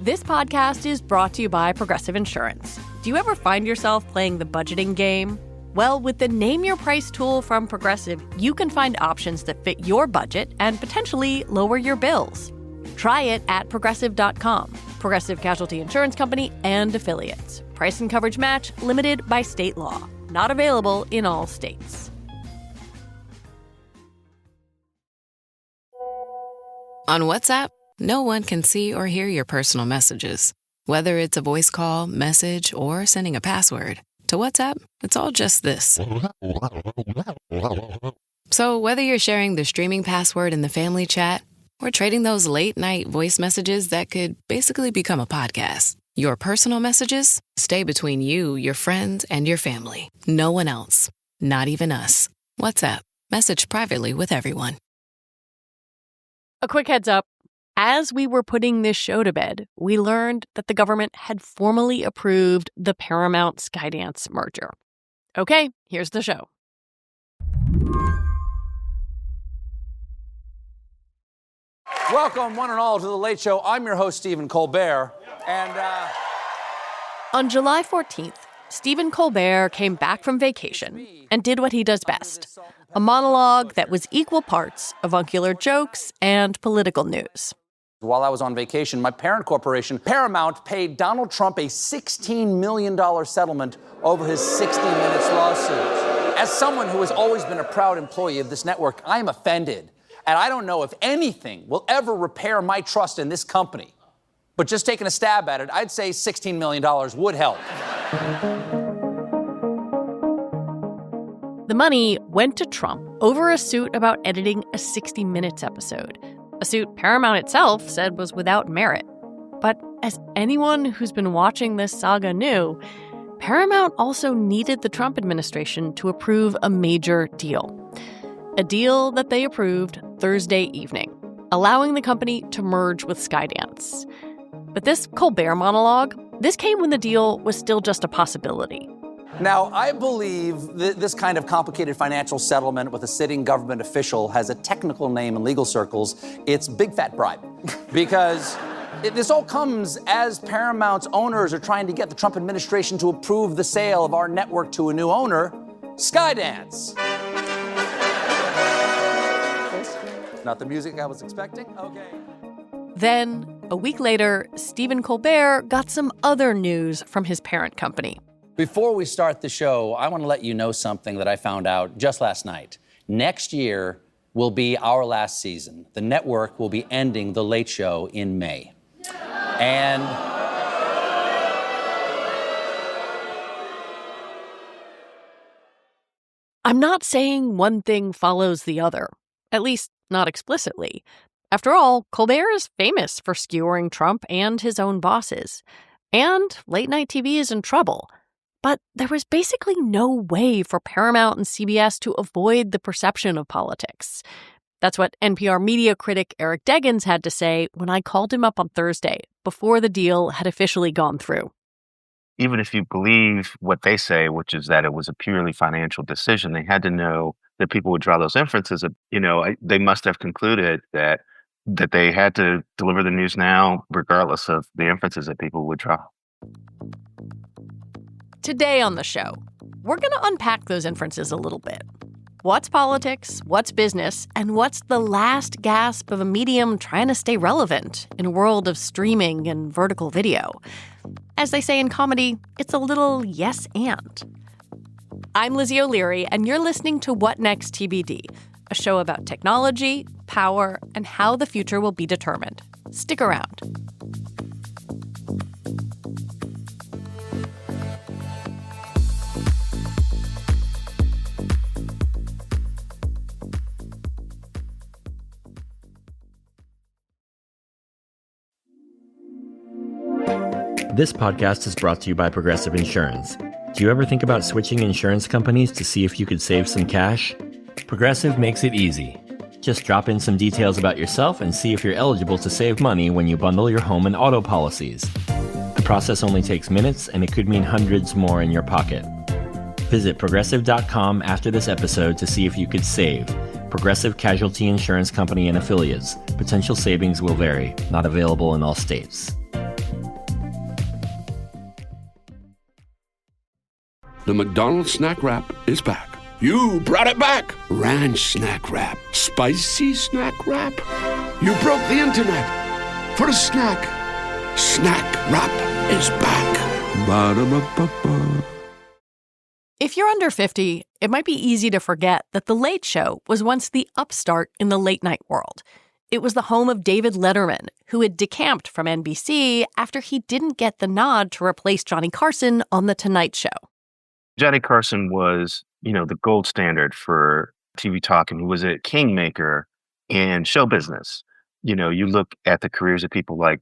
This podcast is brought to you by Progressive Insurance. Do you ever find yourself playing the budgeting game? Well, with the Name Your Price tool from Progressive, you can find options that fit your budget and potentially lower your bills. Try it at Progressive.com. Progressive Casualty Insurance Company and Affiliates. Price and coverage match limited by state law. Not available in all states. On WhatsApp, no one can see or hear your personal messages. Whether it's a voice call, message, or sending a password. To WhatsApp, it's all just this. So whether you're sharing the streaming password in the family chat or trading those late-night voice messages that could basically become a podcast, your personal messages stay between you, your friends, and your family. No one else. Not even us. WhatsApp. Message privately with everyone. A quick heads up. As we were putting this show to bed, we learned that the government had formally approved the Paramount Skydance merger. Okay, here's the show. Welcome, one and all, to The Late Show. I'm your host, Stephen Colbert. And on July 14th, Stephen Colbert came back from vacation and did what he does best, a monologue that was equal parts avuncular jokes and political news. While I was on vacation, my parent corporation, Paramount, paid Donald Trump a $16 million settlement over his 60 Minutes lawsuit. As someone who has always been a proud employee of this network, I am offended. And I don't know if anything will ever repair my trust in this company. But just taking a stab at it, I'd say $16 million would help. The money went to Trump over a suit about editing a 60 Minutes episode. A suit Paramount itself said was without merit. But as anyone who's been watching this saga knew, Paramount also needed the Trump administration to approve a major deal. A deal that they approved Thursday evening, allowing the company to merge with Skydance. But this Colbert monologue, this came when the deal was still just a possibility. Now, I believe this kind of complicated financial settlement with a sitting government official has a technical name in legal circles. It's big fat bribe. Because this all comes as Paramount's owners are trying to get the Trump administration to approve the sale of our network to a new owner, Skydance. Not the music I was expecting? Okay. Then, a week later, Stephen Colbert got some other news from his parent company. Before we start the show, I want to let you know something that I found out just last night. Next year will be our last season. The network will be ending The Late Show in May. And I'm not saying one thing follows the other, at least not explicitly. After all, Colbert is famous for skewering Trump and his own bosses. And late-night TV is in trouble. But there was basically no way for Paramount and CBS to avoid the perception of politics. That's what NPR media critic Eric Deggans had to say when I called him up on Thursday, before the deal had officially gone through. Even if you believe what they say, which is that it was a purely financial decision, they had to know that people would draw those inferences. They must have concluded that they had to deliver the news now, regardless of the inferences that people would draw. Today on the show, we're going to unpack those inferences a little bit. What's politics, what's business, and what's the last gasp of a medium trying to stay relevant in a world of streaming and vertical video? As they say in comedy, it's a little yes and. I'm Lizzie O'Leary, and you're listening to What Next TBD, a show about technology, power, and how the future will be determined. Stick around. This podcast is brought to you by Progressive Insurance. Do you ever think about switching insurance companies to see if you could save some cash? Progressive makes it easy. Just drop in some details about yourself and see if you're eligible to save money when you bundle your home and auto policies. The process only takes minutes, and it could mean hundreds more in your pocket. Visit Progressive.com after this episode to see if you could save. Progressive Casualty Insurance Company and Affiliates. Potential savings will vary. Not available in all states. The McDonald's snack wrap is back. You brought it back. Ranch snack wrap. Spicy snack wrap. You broke the internet. For a snack. Snack wrap is back. Ba-da-ba-ba-ba. If you're under 50, it might be easy to forget that The Late Show was once the upstart in the late night world. It was the home of David Letterman, who had decamped from NBC after he didn't get the nod to replace Johnny Carson on The Tonight Show. Johnny Carson was, the gold standard for TV talk, and he was a kingmaker in show business. You look at the careers of people like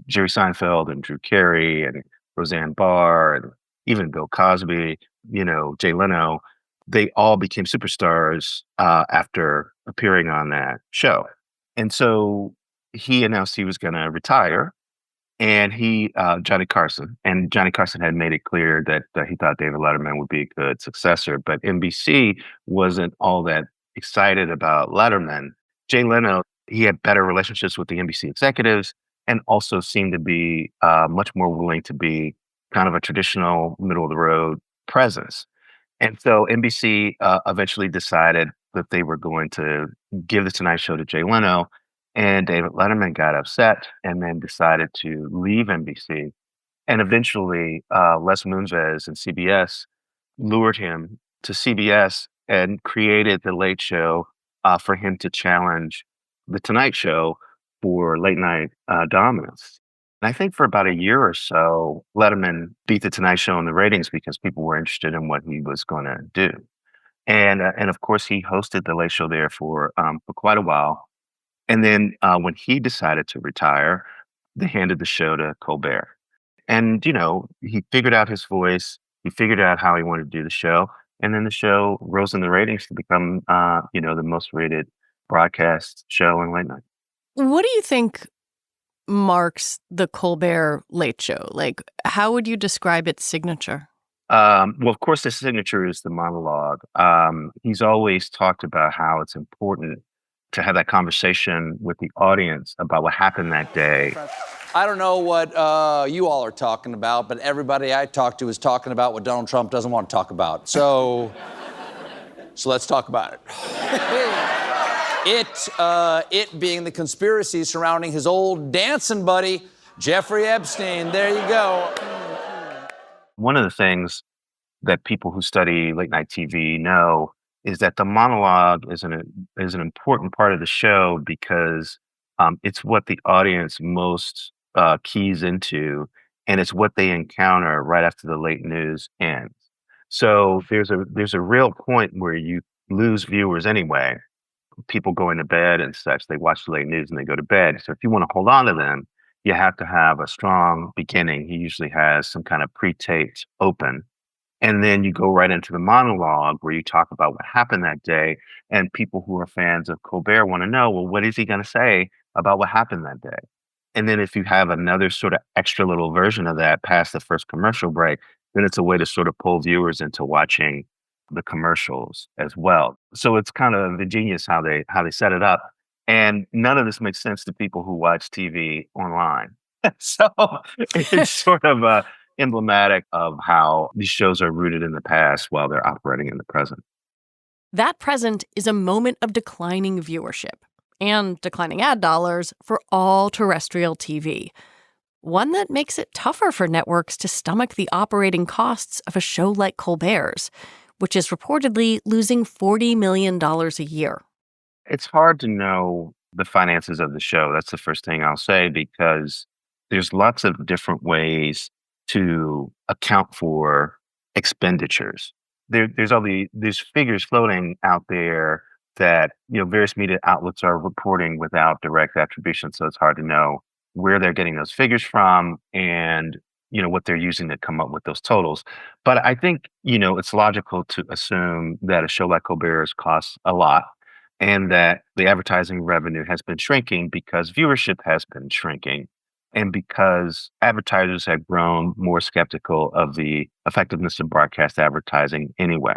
Jerry Seinfeld and Drew Carey and Roseanne Barr and even Bill Cosby, Jay Leno. They all became superstars after appearing on that show. And so he announced he was going to retire. And Johnny Carson had made it clear that he thought David Letterman would be a good successor, but NBC wasn't all that excited about Letterman. Jay Leno, he had better relationships with the NBC executives and also seemed to be much more willing to be kind of a traditional middle of the road presence. And so NBC eventually decided that they were going to give the Tonight Show to Jay Leno. And David Letterman got upset and then decided to leave NBC. And eventually, Les Moonves and CBS lured him to CBS and created The Late Show for him to challenge The Tonight Show for late night dominance. And I think for about a year or so, Letterman beat The Tonight Show in the ratings because people were interested in what he was going to do. And of course, he hosted The Late Show there for quite a while. And then when he decided to retire, they handed the show to Colbert. And, he figured out his voice. He figured out how he wanted to do the show. And then the show rose in the ratings to become, the most rated broadcast show in late night. What do you think marks the Colbert Late Show? Like, how would you describe its signature? Well, of course, the signature is the monologue. He's always talked about how it's important to have that conversation with the audience about what happened that day. I don't know what you all are talking about, but everybody I talk to is talking about what Donald Trump doesn't want to talk about. So let's talk about it. It being the conspiracy surrounding his old dancing buddy, Jeffrey Epstein. There you go. One of the things that people who study late night TV know is that the monologue is an important part of the show because it's what the audience most keys into, and it's what they encounter right after the late news ends. So there's a real point where you lose viewers anyway. People going to bed and such, they watch the late news and they go to bed. So if you want to hold on to them, you have to have a strong beginning. He usually has some kind of pre-taped open. And then you go right into the monologue where you talk about what happened that day. And people who are fans of Colbert want to know, well, what is he going to say about what happened that day? And then if you have another sort of extra little version of that past the first commercial break, then it's a way to sort of pull viewers into watching the commercials as well. So it's kind of ingenious how they set it up. And none of this makes sense to people who watch TV online. So it's sort of emblematic of how these shows are rooted in the past while they're operating in the present. That present is a moment of declining viewership and declining ad dollars for all terrestrial TV. One that makes it tougher for networks to stomach the operating costs of a show like Colbert's, which is reportedly losing $40 million a year. It's hard to know the finances of the show. That's the first thing I'll say, because there's lots of different ways to account for expenditures. There's all these figures floating out there that various media outlets are reporting without direct attribution, so it's hard to know where they're getting those figures from and what they're using to come up with those totals. But I think it's logical to assume that a show like Colbert's costs a lot, and that the advertising revenue has been shrinking because viewership has been shrinking. And because advertisers have grown more skeptical of the effectiveness of broadcast advertising anyway.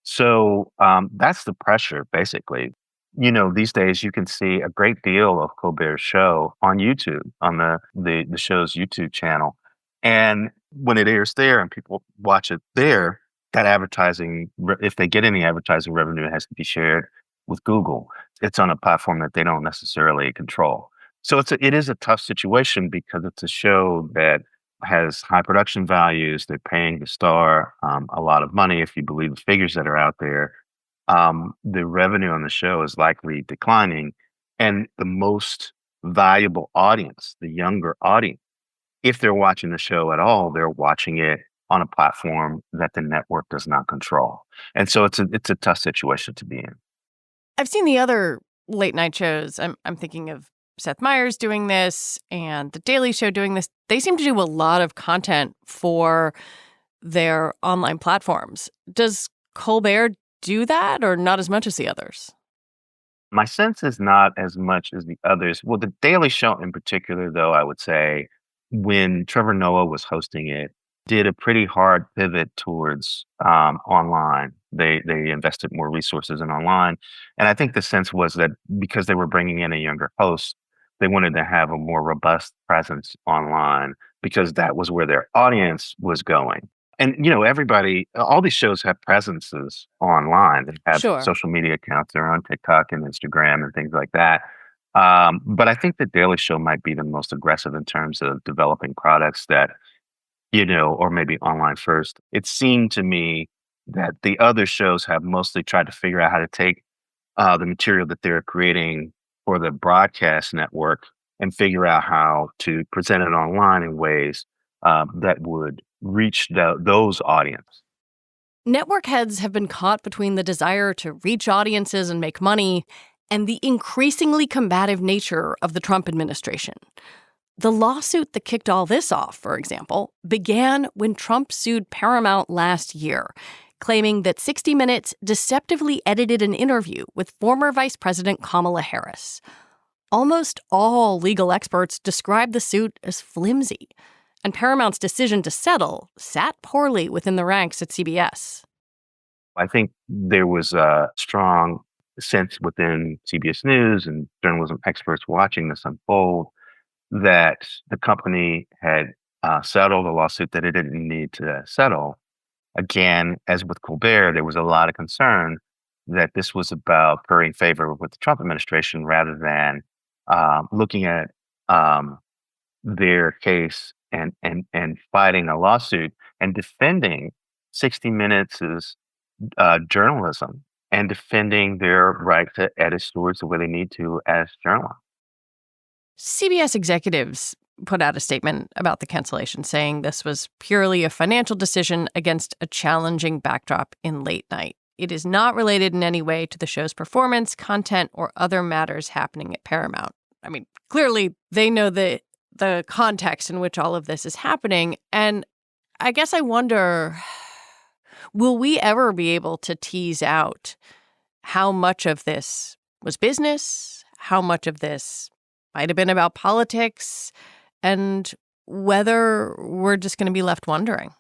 So that's the pressure, basically. These days you can see a great deal of Colbert's show on YouTube, on the show's YouTube channel. And when it airs there and people watch it there, that advertising, if they get any advertising revenue, it has to be shared with Google. It's on a platform that they don't necessarily control. So it is a tough situation because it's a show that has high production values. They're paying the star a lot of money, if you believe the figures that are out there. The revenue on the show is likely declining, and the most valuable audience, the younger audience, if they're watching the show at all, they're watching it on a platform that the network does not control. And so it's a tough situation to be in. I've seen the other late night shows. I'm thinking of Seth Meyers doing this and The Daily Show doing this. They seem to do a lot of content for their online platforms. Does Colbert do that or not as much as the others? My sense is not as much as the others. Well, The Daily Show in particular, though, I would say when Trevor Noah was hosting it, did a pretty hard pivot towards online. They invested more resources in online. And I think the sense was that because they were bringing in a younger host, they wanted to have a more robust presence online because that was where their audience was going. And, everybody, all these shows have presences online. They have Sure. social media accounts. They're on TikTok and Instagram and things like that. But I think The Daily Show might be the most aggressive in terms of developing products that, or maybe online first. It seemed to me that the other shows have mostly tried to figure out how to take the material that they're creating for the broadcast network and figure out how to present it online in ways that would reach those audience. Network heads have been caught between the desire to reach audiences and make money and the increasingly combative nature of the Trump administration. The lawsuit that kicked all this off, for example, began when Trump sued Paramount last year, claiming that 60 Minutes deceptively edited an interview with former Vice President Kamala Harris. Almost all legal experts describe the suit as flimsy, and Paramount's decision to settle sat poorly within the ranks at CBS. I think there was a strong sense within CBS News and journalism experts watching this unfold that the company had settled a lawsuit that it didn't need to settle. Again, as with Colbert, there was a lot of concern that this was about currying favor with the Trump administration rather than looking at their case and fighting a lawsuit and defending 60 Minutes' journalism and defending their right to edit stories the way they need to as journalists. CBS executives put out a statement about the cancellation, saying this was purely a financial decision against a challenging backdrop in late night. It is not related in any way to the show's performance, content, or other matters happening at Paramount. I mean, clearly they know the context in which all of this is happening. And I guess I wonder, will we ever be able to tease out how much of this was business, how much of this might have been about politics, and whether we're just going to be left wondering?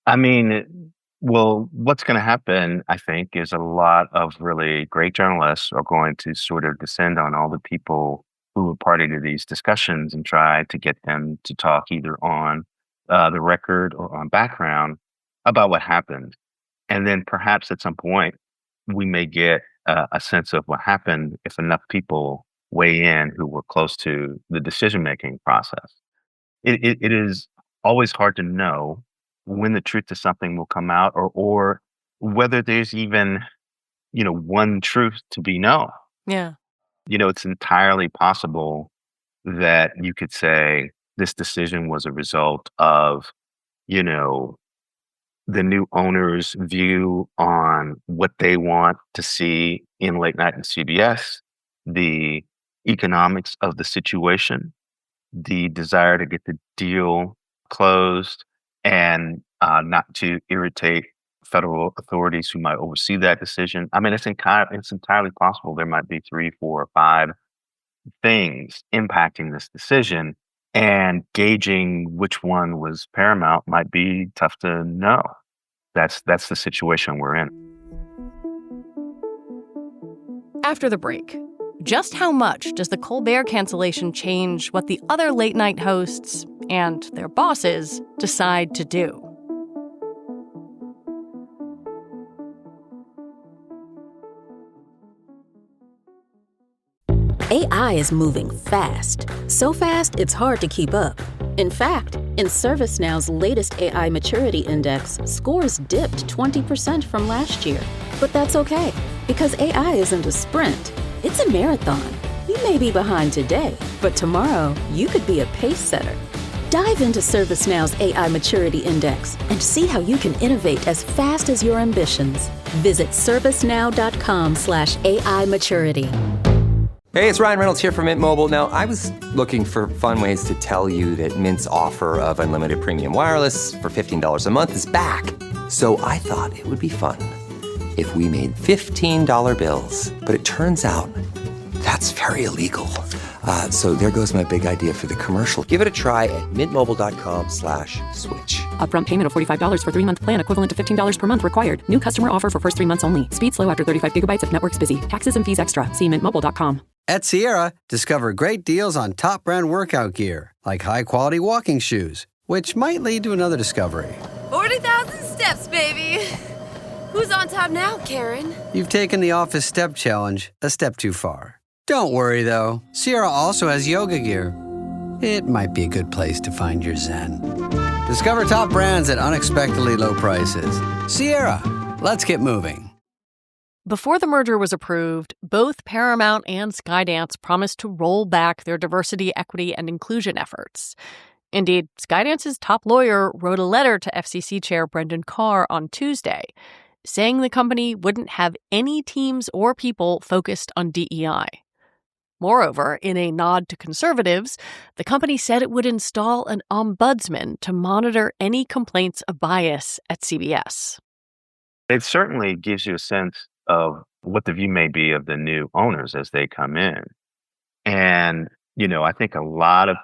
I mean, well, what's going to happen, I think, is a lot of really great journalists are going to sort of descend on all the people who were party to these discussions and try to get them to talk either on the record or on background about what happened. And then perhaps at some point, we may get a sense of what happened if enough people weigh in who were close to the decision-making process. It is always hard to know when the truth to something will come out or whether there's even, one truth to be known. Yeah. It's entirely possible that you could say this decision was a result of, the new owner's view on what they want to see in late night and CBS, the economics of the situation, the desire to get the deal closed and not to irritate federal authorities who might oversee that decision. I mean, it's entirely possible there might be 3, 4, or 5 things impacting this decision, and gauging which one was paramount might be tough to know. That's the situation we're in. After the break, just how much does the Colbert cancellation change what the other late night hosts and their bosses decide to do. AI is moving fast. So fast, it's hard to keep up. In fact, in ServiceNow's latest AI Maturity Index, scores dipped 20% from last year. But that's okay, because AI isn't a sprint. It's a marathon. You may be behind today, but tomorrow you could be a pace setter. Dive into ServiceNow's AI Maturity Index and see how you can innovate as fast as your ambitions. Visit servicenow.com/AI maturity. Hey, it's Ryan Reynolds here from Mint Mobile. Now, I was looking for fun ways to tell you that Mint's offer of unlimited premium wireless for $15 a month is back. So I thought it would be fun if we made $15 bills. But it turns out that's very illegal. So there goes my big idea for the commercial. Give it a try at mintmobile.com/switch. Upfront payment of $45 for 3-month plan equivalent to $15 per month required. New customer offer for first 3 months only. Speed slow after 35 gigabytes if network's busy. Taxes and fees extra. See mintmobile.com. At Sierra, discover great deals on top brand workout gear, like high-quality walking shoes, which might lead to another discovery. 40,000 steps, baby. Who's on top now, Karen? You've taken the office step challenge a step too far. Don't worry, though. Sierra also has yoga gear. It might be a good place to find your zen. Discover top brands at unexpectedly low prices. Sierra, let's get moving. Before the merger was approved, both Paramount and Skydance promised to roll back their diversity, equity, and inclusion efforts. Indeed, Skydance's top lawyer wrote a letter to FCC Chair Brendan Carr on Tuesday, saying the company wouldn't have any teams or people focused on DEI. Moreover, in a nod to conservatives, the company said it would install an ombudsman to monitor any complaints of bias at CBS. It certainly gives you a sense of what the view may be of the new owners as they come in. And, I think a lot of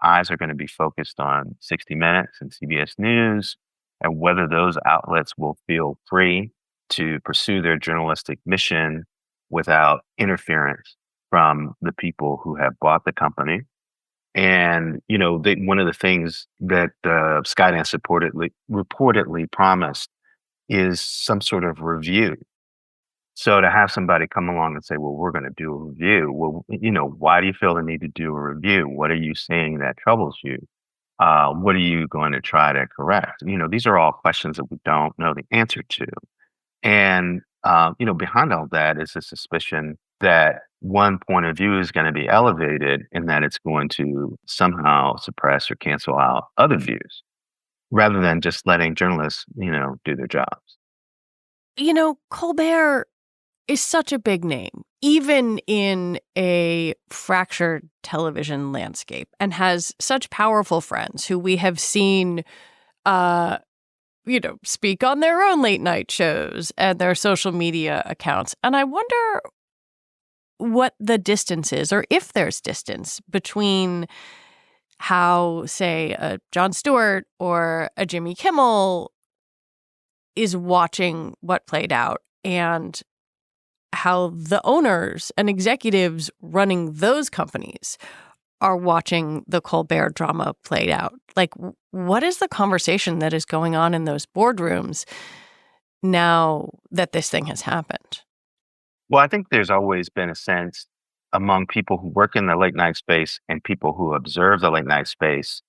eyes are going to be focused on 60 Minutes and CBS News and whether those outlets will feel free to pursue their journalistic mission without interference from the people who have bought the company. And, one of the things that Skydance reportedly promised is some sort of review. So to have somebody come along and say, well, we're going to do a review. Well, why do you feel the need to do a review? What are you seeing that troubles you? What are you going to try to correct? These are all questions that we don't know the answer to. And, behind all that is a suspicion that one point of view is going to be elevated and that it's going to somehow suppress or cancel out other views rather than just letting journalists, do their jobs. Colbert is such a big name, even in a fractured television landscape, and has such powerful friends who we have seen, speak on their own late night shows and their social media accounts. And I wonder what the distance is, or if there's distance between how, say, a Jon Stewart or a Jimmy Kimmel is watching what played out and how the owners and executives running those companies are watching the Colbert drama played out. Like, what is the conversation that is going on in those boardrooms now that this thing has happened? Well, I think there's always been a sense among people who work in the late night space and people who observe the late night space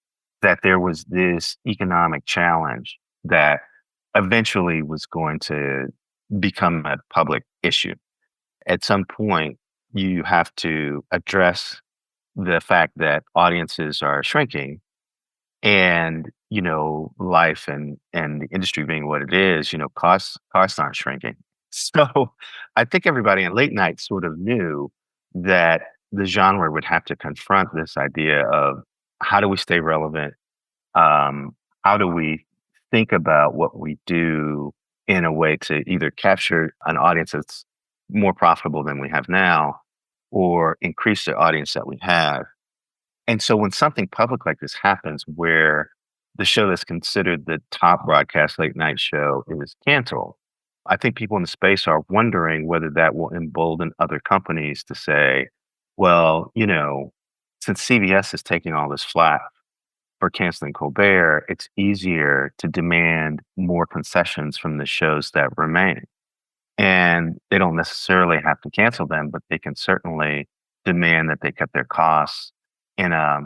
that there was this economic challenge that eventually was going to become a public issue. At some point, you have to address the fact that audiences are shrinking and, life and the industry being what it is, costs aren't shrinking. So I think everybody in late night sort of knew that the genre would have to confront this idea of how do we stay relevant? How do we think about what we do in a way to either capture an audience that's more profitable than we have now or increase the audience that we have? And so when something public like this happens where the show that's considered the top broadcast late night show is canceled, I think people in the space are wondering whether that will embolden other companies to say, well, since CBS is taking all this flack for canceling Colbert, it's easier to demand more concessions from the shows that remain. And they don't necessarily have to cancel them, but they can certainly demand that they cut their costs in a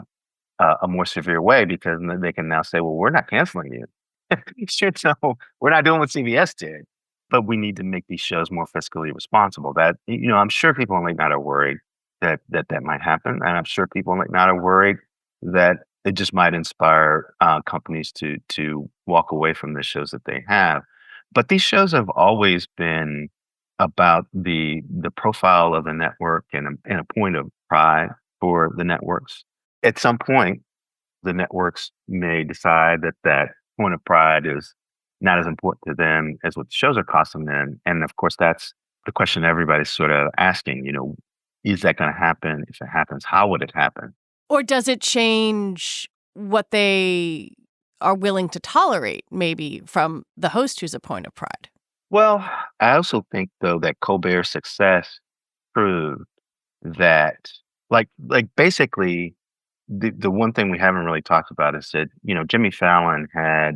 more severe way, because then they can now say, well, we're not canceling you. So we're not doing what CBS did, but we need to make these shows more fiscally responsible. That, I'm sure people in late night are worried that might happen. And I'm sure people in late night are worried that it just might inspire companies to walk away from the shows that they have. But these shows have always been about the profile of the network and a point of pride for the networks. At some point, the networks may decide that point of pride is not as important to them as what the shows are costing them. And of course, that's the question everybody's sort of asking, is that going to happen? If it happens, how would it happen? Or does it change what they are willing to tolerate, maybe from the host who's a point of pride? Well, I also think, though, that Colbert's success proved that, like basically, the one thing we haven't really talked about is that, Jimmy Fallon had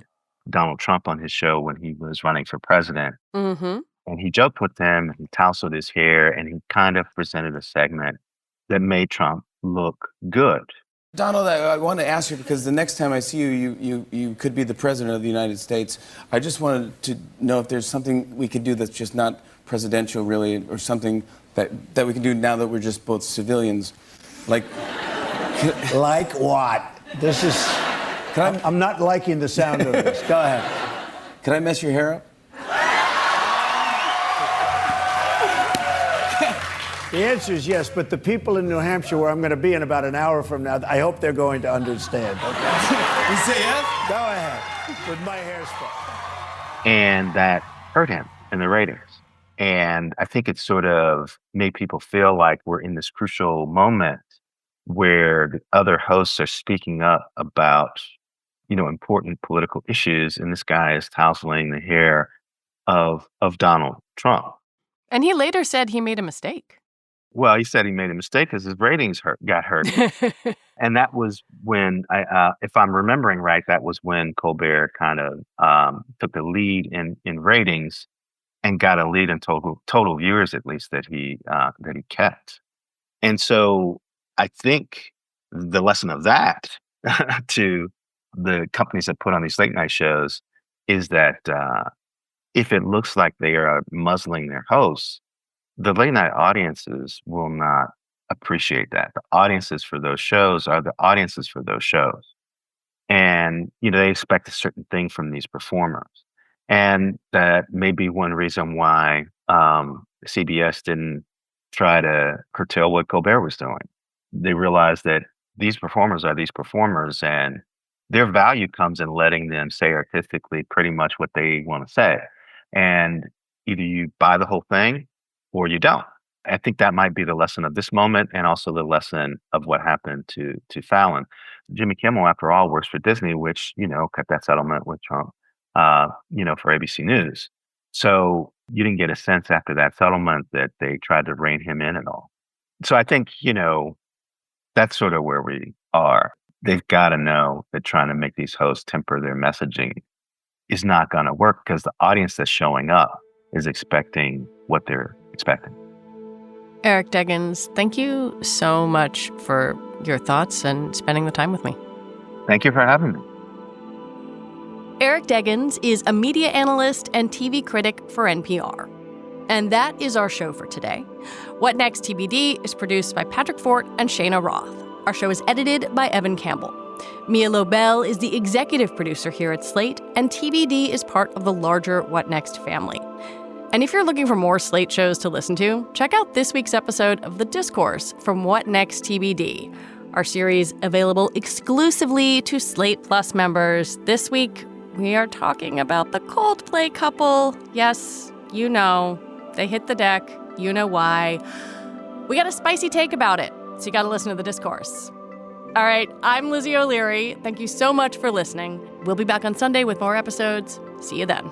Donald Trump on his show when he was running for president. Mm-hmm. And he joked with him, and he tousled his hair, and he kind of presented a segment that made Trump look good. Donald, I want to ask you, because the next time I see you, you could be the president of the United States. I just wanted to know if there's something we could do that's just not presidential, really, or something that we can do now that we're just both civilians. Like what? This is... I'm not liking the sound of this. Go ahead. Can I mess your hair up? The answer is yes, but the people in New Hampshire, where I'm going to be in about an hour from now, I hope they're going to understand. Okay? You say yes? Go ahead. With my hairspray. And that hurt him in the ratings. And I think it sort of made people feel like we're in this crucial moment where the other hosts are speaking up about, important political issues, and this guy is tousling the hair of Donald Trump. And he later said he made a mistake. Well, he said he made a mistake because his ratings got hurt. And that was when, if I'm remembering right, that was when Colbert kind of took the lead in ratings and got a lead in total viewers, at least, that he kept. And so I think the lesson of that to the companies that put on these late night shows is that if it looks like they are muzzling their hosts, the late night audiences will not appreciate that. The audiences for those shows are the audiences for those shows. And, they expect a certain thing from these performers. And that may be one reason why CBS didn't try to curtail what Colbert was doing. They realized that these performers are these performers, and their value comes in letting them say artistically pretty much what they want to say. And either you buy the whole thing or you don't. I think that might be the lesson of this moment, and also the lesson of what happened to Fallon. Jimmy Kimmel, after all, works for Disney, which, cut that settlement with Trump, for ABC News. So you didn't get a sense after that settlement that they tried to rein him in at all. So I think, that's sort of where we are. They've got to know that trying to make these hosts temper their messaging is not going to work, because the audience that's showing up is expecting what they're expecting. Eric Deggans, thank you so much for your thoughts and spending the time with me. Thank you for having me. Eric Deggans is a media analyst and TV critic for NPR. And that is our show for today. What Next TBD is produced by Patrick Fort and Shayna Roth. Our show is edited by Evan Campbell. Mia Lobel is the executive producer here at Slate, and TBD is part of the larger What Next family. And if you're looking for more Slate shows to listen to, check out this week's episode of The Discourse from What Next TBD, our series available exclusively to Slate Plus members. This week, we are talking about the Coldplay couple. Yes, you know, they hit the deck. You know why. We got a spicy take about it, so you got to listen to The Discourse. All right, I'm Lizzie O'Leary. Thank you so much for listening. We'll be back on Sunday with more episodes. See you then.